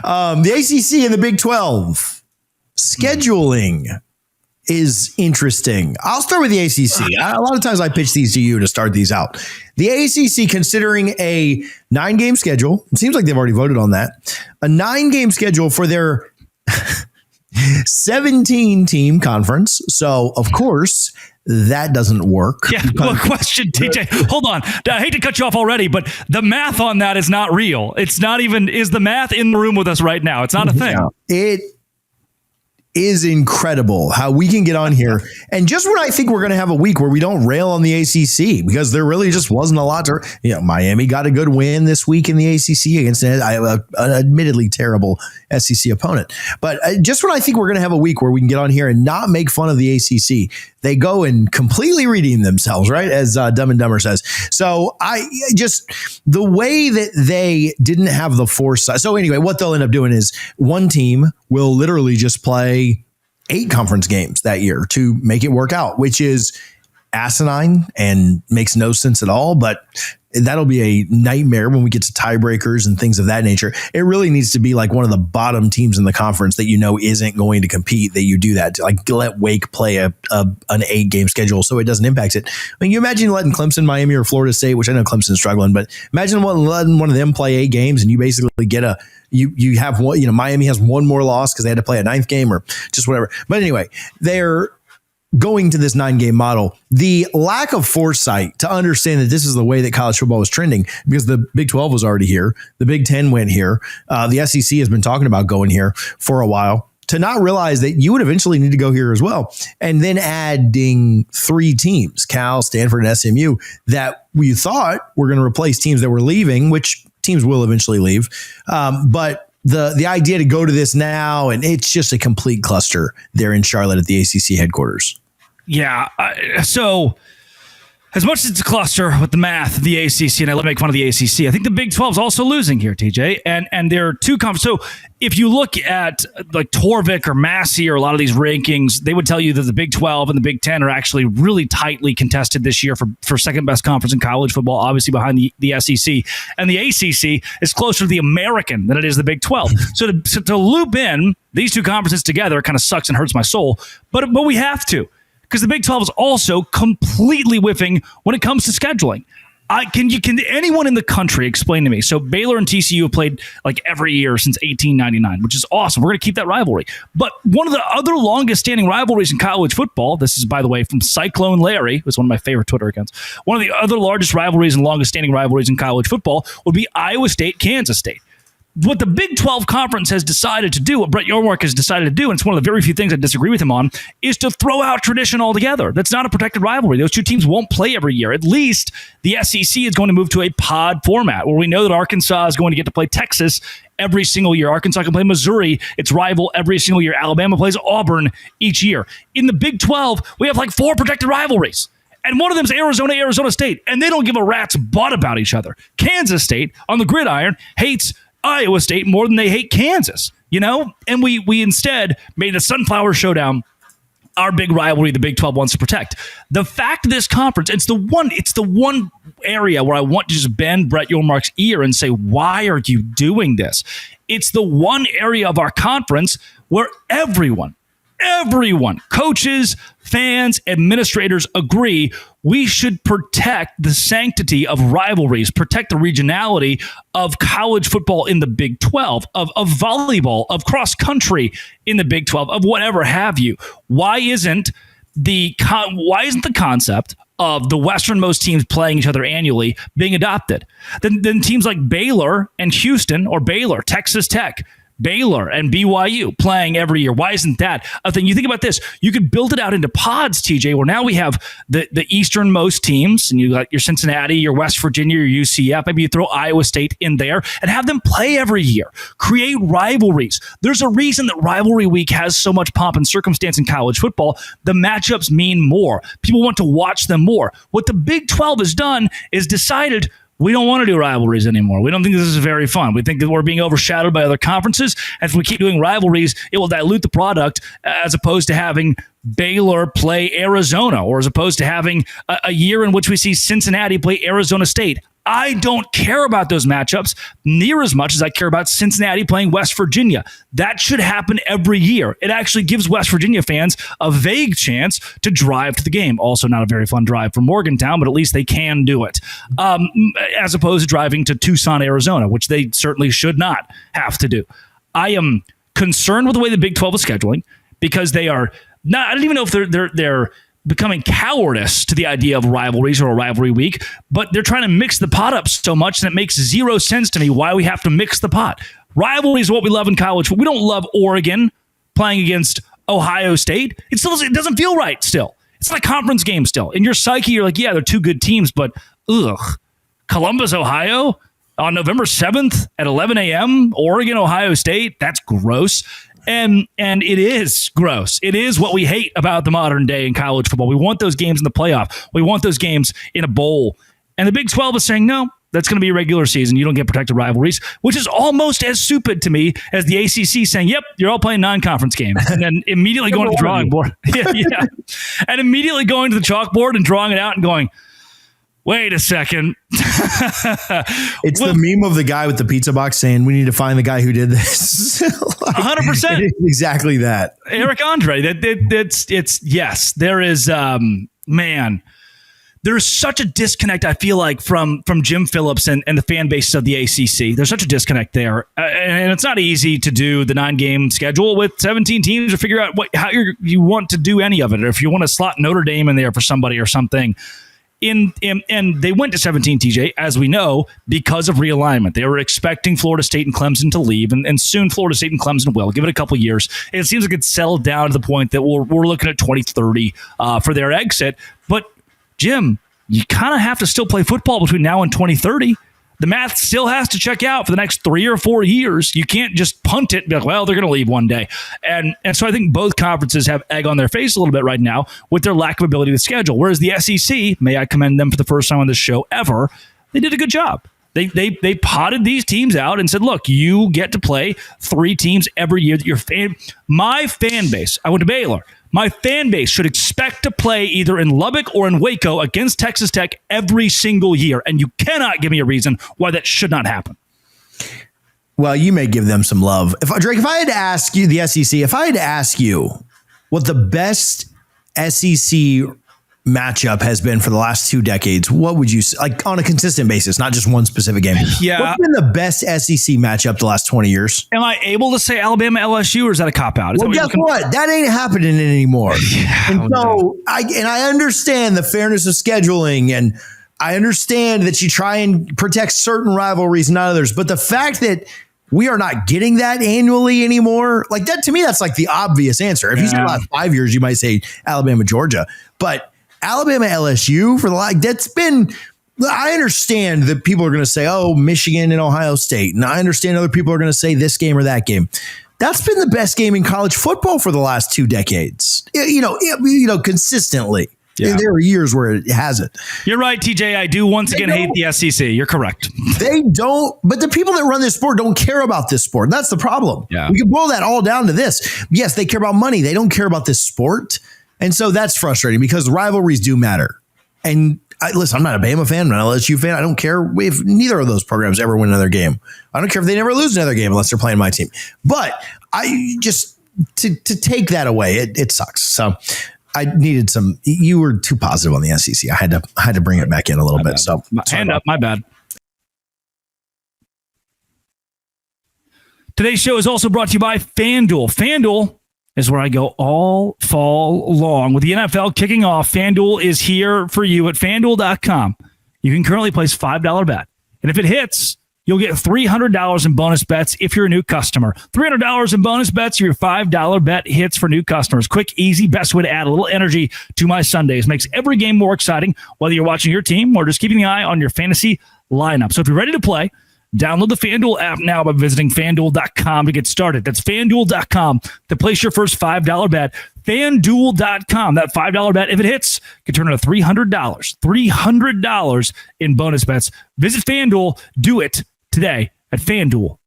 The ACC and the Big 12 scheduling is interesting. I'll start with the ACC. A lot of times I pitch these to you to start these out. The ACC, considering a 9-game schedule, it seems like they've already voted on that, a 9-game schedule for their 17-team conference. So, of course, that doesn't work. Yeah, well, question, TJ. Hold on. I hate to cut you off already, but the math on that is not real. It's not even, is the math in the room with us right now? It's not a thing. It is incredible how we can get on here. And just when I think we're going to have a week where we don't rail on the ACC, because there really just wasn't a lot to, Miami got a good win this week in the ACC against an admittedly terrible SEC opponent. But just when I think we're going to have a week where we can get on here and not make fun of the ACC, they go and completely redeem themselves, right? As Dumb and Dumber says. So the way that they didn't have the foresight. So anyway, what they'll end up doing is one team will literally just play 8 conference games that year to make it work out, which is asinine and makes no sense at all. But that'll be a nightmare when we get to tiebreakers and things of that nature. It really needs to be like one of the bottom teams in the conference that isn't going to compete, that you do that, to like let Wake play an 8-game schedule so it doesn't impact it. I mean, you imagine letting Clemson, Miami, or Florida State, which I know Clemson's struggling, but imagine letting one of them play 8 games and you basically get you have one, Miami has one more loss because they had to play a 9th game or just whatever. But anyway, they're going to this 9-game model. The lack of foresight to understand that this is the way that college football was trending, because the Big 12 was already here. The Big 10 went here. The SEC has been talking about going here for a while, to not realize that you would eventually need to go here as well. And then adding 3 teams, Cal, Stanford, and SMU, that we thought were going to replace teams that were leaving, which teams will eventually leave. But the idea to go to this now, and it's just a complete cluster there in Charlotte at the ACC headquarters. Yeah. So as much as it's a cluster with the math, the ACC, and I love to make fun of the ACC, I think the Big 12 is also losing here, TJ. And there are 2 conferences. So if you look at like Torvik or Massey or a lot of these rankings, they would tell you that the Big 12 and the Big 10 are actually really tightly contested this year for second best conference in college football, obviously behind the SEC. And the ACC is closer to the American than it is the Big 12. So to loop in these 2 conferences together kind of sucks and hurts my soul. But we have to. Because the Big 12 is also completely whiffing when it comes to scheduling. Can anyone in the country explain to me? So Baylor and TCU have played like every year since 1899, which is awesome. We're going to keep that rivalry. But one of the other longest standing rivalries in college football, this is, by the way, from Cyclone Larry, who's one of my favorite Twitter accounts. One of the other largest rivalries and longest standing rivalries in college football would be Iowa State, Kansas State. What the Big 12 Conference has decided to do, what Brett Yormark has decided to do, and it's one of the very few things I disagree with him on, is to throw out tradition altogether. That's not a protected rivalry. Those 2 teams won't play every year. At least the SEC is going to move to a pod format, where we know that Arkansas is going to get to play Texas every single year. Arkansas can play Missouri, its rival, every single year. Alabama plays Auburn each year. In the Big 12, we have like 4 protected rivalries. And one of them is Arizona State, and they don't give a rat's butt about each other. Kansas State, on the gridiron, hates Iowa State more than they hate Kansas, and we instead made the Sunflower Showdown our big rivalry the Big 12 wants to protect. The fact of this conference, it's the one area where I want to just bend Brett Yormark's ear and say, why are you doing this? It's the one area of our conference where everyone, coaches, fans, administrators agree we should protect the sanctity of rivalries, protect the regionality of college football in the Big 12, of volleyball, of cross country in the Big 12, of whatever have you. Why isn't the concept of the westernmost teams playing each other annually being adopted? Then teams like Baylor and Houston, or Baylor, Texas Tech, Baylor and BYU playing every year. Why isn't that a thing? You think about this. You could build it out into pods, TJ, where now we have the easternmost teams, and you got your Cincinnati, your West Virginia, your UCF. Maybe you throw Iowa State in there and have them play every year. Create rivalries. There's a reason that Rivalry Week has so much pomp and circumstance in college football. The matchups mean more. People want to watch them more. What the Big 12 has done is decided we don't want to do rivalries anymore. We don't think this is very fun. We think that we're being overshadowed by other conferences. And if we keep doing rivalries, it will dilute the product, as opposed to having Baylor play Arizona, or as opposed to having a year in which we see Cincinnati play Arizona State. I don't care about those matchups near as much as I care about Cincinnati playing West Virginia. That should happen every year. It actually gives West Virginia fans a vague chance to drive to the game. Also not a very fun drive from Morgantown, but at least they can do it. As opposed to driving to Tucson, Arizona, which they certainly should not have to do. I am concerned with the way the Big 12 is scheduling because they are not, I don't even know if they're becoming cowardice to the idea of rivalries or a rivalry week, but they're trying to mix the pot up so much that it makes zero sense to me why we have to mix the pot. Rivalries are what we love in college. We don't love Oregon playing against Ohio State. It doesn't feel right still. It's not a conference game still. In your psyche, you're like, yeah, they're two good teams, but Columbus, Ohio on November 7th at 11 a.m., Oregon, Ohio State, that's gross. And it is gross. It is what we hate about the modern day in college football. We want those games in the playoff. We want those games in a bowl. And the Big 12 is saying, no, that's going to be a regular season. You don't get protected rivalries, which is almost as stupid to me as the ACC saying, yep, you're all playing non-conference games. And then immediately going to the drawing board. yeah. And immediately going to the chalkboard and drawing it out and going, wait a second. It's the meme of the guy with the pizza box saying, we need to find the guy who did this. 100%. Exactly that. Eric Andre. Yes, there is, man, there's such a disconnect, I feel like, from Jim Phillips and the fan bases of the ACC. There's such a disconnect there. And it's not easy to do the 9-game schedule with 17 teams or figure out how you want to do any of it, or if you want to slot Notre Dame in there for somebody or something. And they went to 17, TJ, as we know, because of realignment. They were expecting Florida State and Clemson to leave, and soon Florida State and Clemson will. Give it a couple of years. It seems like it's settled down to the point that we're looking at 2030 for their exit. But, Jim, you kind of have to still play football between now and 2030. The math still has to check out for the next 3 or 4 years. You can't just punt it and be like, well, they're going to leave one day. And so I think both conferences have egg on their face a little bit right now with their lack of ability to schedule. Whereas the SEC, may I commend them for the first time on this show ever, they did a good job. They potted these teams out and said, look, you get to play 3 teams every year that my fan base, I went to Baylor. My fan base should expect to play either in Lubbock or in Waco against Texas Tech every single year. And you cannot give me a reason why that should not happen. Well, you may give them some love. Drake, if I had to ask you, the SEC, if I had to ask you what the best SEC matchup has been for the last 2 decades, what would you say, like on a consistent basis, not just one specific game? Yeah. What's been the best SEC matchup the last 20 years? Am I able to say Alabama LSU, or is that a cop-out? Well, guess what? That ain't happening anymore. Yeah, and so I understand the fairness of scheduling, and I understand that you try and protect certain rivalries, not others. But the fact that we are not getting that annually anymore, like that, to me, that's like the obvious answer. If you said the last 5 years, you might say Alabama, Georgia, but Alabama LSU for that's been, I understand that people are going to say, oh, Michigan and Ohio State. And I understand other people are going to say this game or that game. That's been the best game in college football for the last 2 decades, consistently. Yeah. There are years where it hasn't. You're right, TJ. I do once again hate the SEC. You're correct. They don't, but the people that run this sport don't care about this sport. That's the problem. Yeah. We can boil that all down to this. Yes, they care about money. They don't care about this sport. And so that's frustrating because rivalries do matter. And listen, I'm not a Bama fan, I'm not an LSU fan. I don't care if neither of those programs ever win another game. I don't care if they never lose another game unless they're playing my team. But I just, to take that away, it sucks. So I needed some, you were too positive on the SEC. I had to bring it back in a little bit. Bad. So hand up, my bad. Today's show is also brought to you by FanDuel. FanDuel is where I go all fall long. With the NFL kicking off, FanDuel is here for you at FanDuel.com. You can currently place $5 bet. And if it hits, you'll get $300 in bonus bets if you're a new customer. $300 in bonus bets if your $5 bet hits for new customers. Quick, easy, best way to add a little energy to my Sundays. Makes every game more exciting, whether you're watching your team or just keeping an eye on your fantasy lineup. So if you're ready to play, download the FanDuel app now by visiting FanDuel.com to get started. That's FanDuel.com to place your first $5 bet. FanDuel.com. That $5 bet, if it hits, can turn into $300. $300 in bonus bets. Visit FanDuel. Do it today at FanDuel.com.